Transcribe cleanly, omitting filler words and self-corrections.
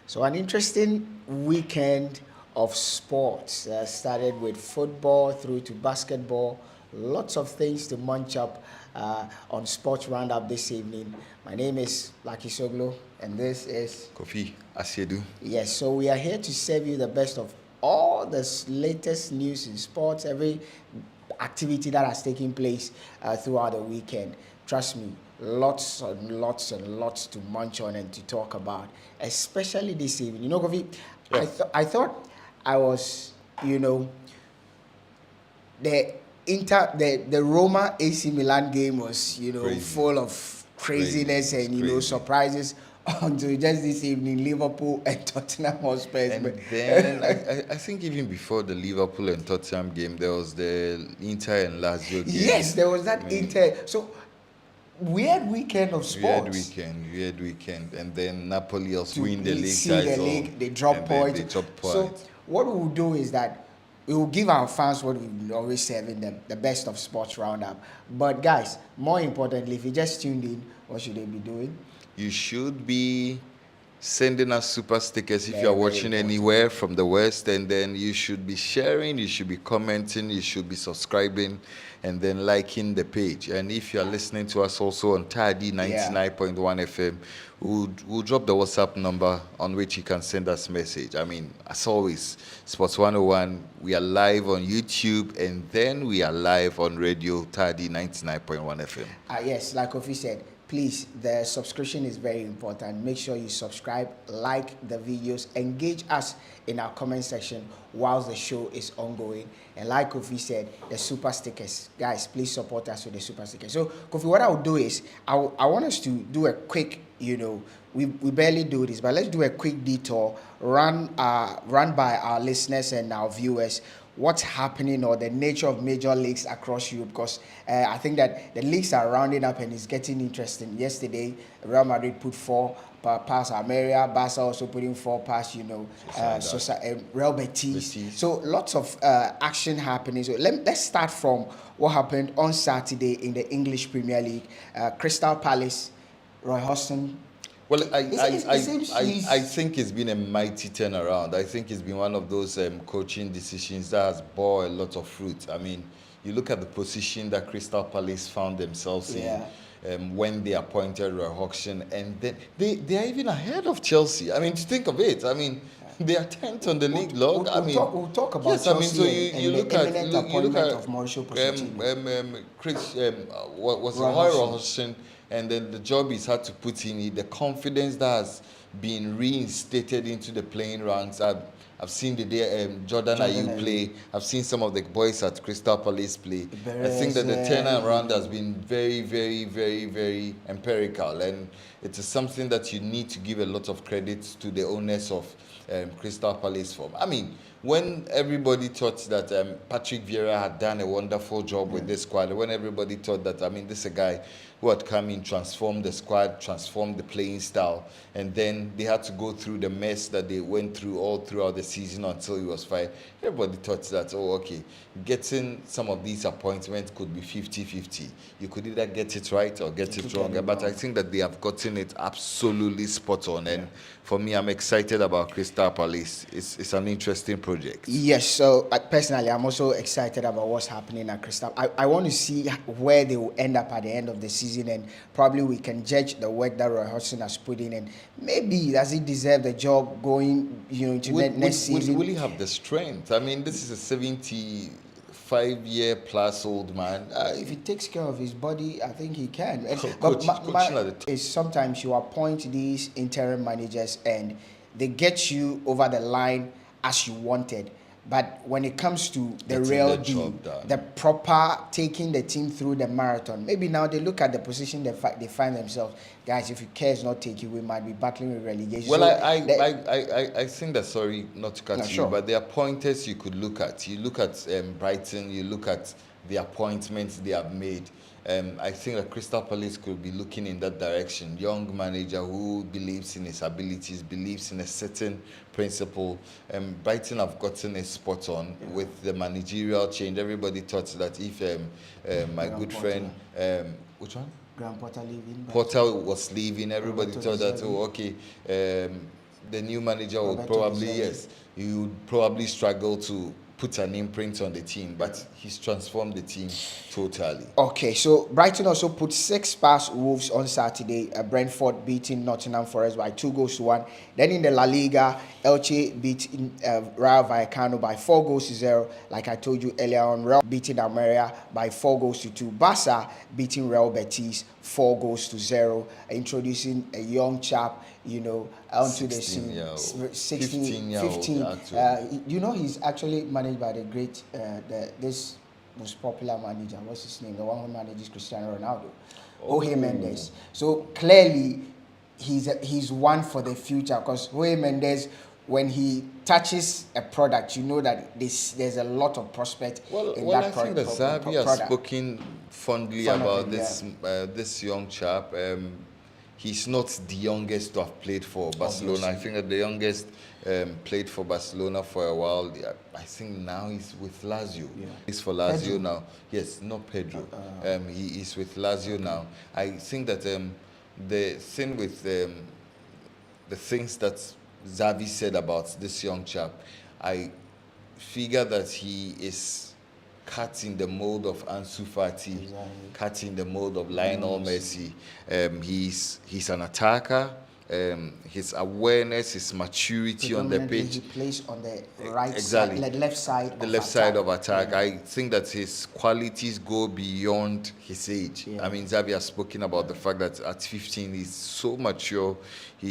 So, an interesting weekend of sports started with football through to basketball. Lots of things to munch up on Sports Roundup this evening. My name is Lucky Soglo, and this is Kofi, Asiedu. yes. So, we are here to serve you the best of all the latest news in sports, every activity that has taken place throughout the weekend. Trust me, lots and lots and lots to munch on and to talk about, especially this evening. You know, Kofi, Yes. I thought I was, you know, the the Roma AC Milan game was, Crazy. full of Crazy. craziness It's and crazy. surprises until just this evening, Liverpool and Tottenham Hotspurs. And then I think even before the Liverpool and Tottenham game, there was the Inter and Lazio game. Yes, there was I that mean, Inter. So weird weekend of sports. weird weekend. And then Napoli also To win the league see the title. league, they drop And then points. they drop So points. what we will do is that we will give our fans what we've always serving them, the best of sports roundup. But guys, more importantly, if you just tuned in, what should they be doing? You should be sending us super stickers if Very, you are very watching important. anywhere from the West, and then you should be sharing, you should be commenting, you should be subscribing, and then liking the page. And if you are listening to us also on TADI 99.1 FM, we'll drop the WhatsApp number on which you can send us message. I mean, as always, Sports 101, we are live on YouTube, and then we are live on radio TADI 99.1 FM. Yes, like Kofi said, please, the subscription is very important. Make sure you subscribe, like the videos, engage us in our comment section whilst the show is ongoing. And like Kofi said, the super stickers. Guys, please support us with the super stickers. So, Kofi, what I'll do is, I want us to do a quick, we barely do this, but let's do a quick detour, run by our listeners and our viewers what's happening or the nature of major leagues across Europe, because I think that the leagues are rounding up and it's getting interesting. Yesterday, Real Madrid put four past Almeria, Barca also putting four past, Real Betis. So lots of action happening. So let's start from what happened on Saturday in the English Premier League. Crystal Palace, Roy Hodgson. Well, It I think it's been a mighty turnaround. I think it's been one of those coaching decisions that has bore a lot of fruit. I mean, you look at the position that Crystal Palace found themselves Yeah. in when they appointed Roy Hodgson, and then they are even ahead of Chelsea. I mean, to think of it, I mean, they are 10th on the league log. We'll talk about yes, Chelsea you and look the at imminent you look appointment at of Mauricio Pochettino. Chris what was Roy Roy Hodgson. Hodgson, and then the job he's had to put in it, the confidence that has been reinstated into the playing ranks. I've seen the day Jordan Ayew Ayew. play. I've seen some of the boys at Crystal Palace play. I think that the Beres, turnaround has been very, very, very, very empirical, and it is something that you need to give a lot of credit to the owners of Crystal Palace for. I mean, when everybody thought that Patrick Vieira had done a wonderful job with this squad, when everybody thought that, I mean, this is a guy who had come in, transformed the squad, transformed the playing style, and then they had to go through the mess that they went through all throughout the season until he was fired. Everybody thought that, oh, okay, getting some of these appointments could be 50-50. You could either get it right or get it wrong. But I think that they have gotten it absolutely spot on. And for me, I'm excited about Crystal Palace. It's an interesting project. Yes, so personally, I'm also excited about what's happening at Crystal. I want to see where they will end up at the end of the season, and probably we can judge the work that Roy Hodgson has put in, and maybe does he deserve the job going, into next season? Will he have the strength? I mean, this is a 75-year-plus old man. If he takes care of his body, I think he can. Coaching at the top. Is sometimes you appoint these interim managers and they get you over the line as you wanted. But when it comes to the Getting real the deal, job done. the proper taking the team through the marathon, maybe now they look at the position they find themselves. Guys, if you care is not taking, we might be battling with relegation. Well, So I think that, sorry not to cut No, you, sure. but there are pointers you could look at. You look at Brighton, you look at the appointments they have made. I think that Crystal Palace could be looking in that direction. Young manager who believes in his abilities, believes in a certain principle. Brighton have gotten it spot on with the managerial change. Everybody thought that if my Graham good Potter. friend, which one? Graham Potter leaving. Porter was leaving. Everybody Roberto thought that, Deserbi. oh, okay, the new manager would Roberto probably, Deserbi. yes, he would probably struggle to put an imprint on the team, but he's transformed the team totally. Okay, so Brighton also put 6 past Wolves on Saturday. Brentford beating Nottingham Forest by 2-1. Then in the La Liga, Elche beat Rayo Vallecano by 4-0. Like I told you earlier on, Real beating Almeria by 4-2. Barca beating Real Betis 4-0. Introducing a young chap, onto the scene. 15-year-old, 15. He's actually managed by the great this most popular manager. What's his name? The one who manages Cristiano Ronaldo, Jorge Mendes. So clearly, he's one for the future, because Jorge Mendes, when he touches a product, you know that there's a lot of prospect in that product. I think that Xavi has spoken fondly about him, this young chap. He's not the youngest to have played for Barcelona. Obviously. I think that the youngest played for Barcelona for a while. I think now he's with Lazio. Yeah. He's for Lazio Pedro. now. Yes, not Pedro. He is with Lazio now. I think that the thing with the things that Xavi said about this young chap, I figure that he is cut in the mold of Ansu Fati, cut in the mold of Lionel Messi. He's an attacker. His awareness, his maturity on the pitch. He plays on the right Exactly. side, the left side. The left side of attack. I think that his qualities go beyond his age. Yeah. I mean, Xavi has spoken about the fact that at 15 he's so mature.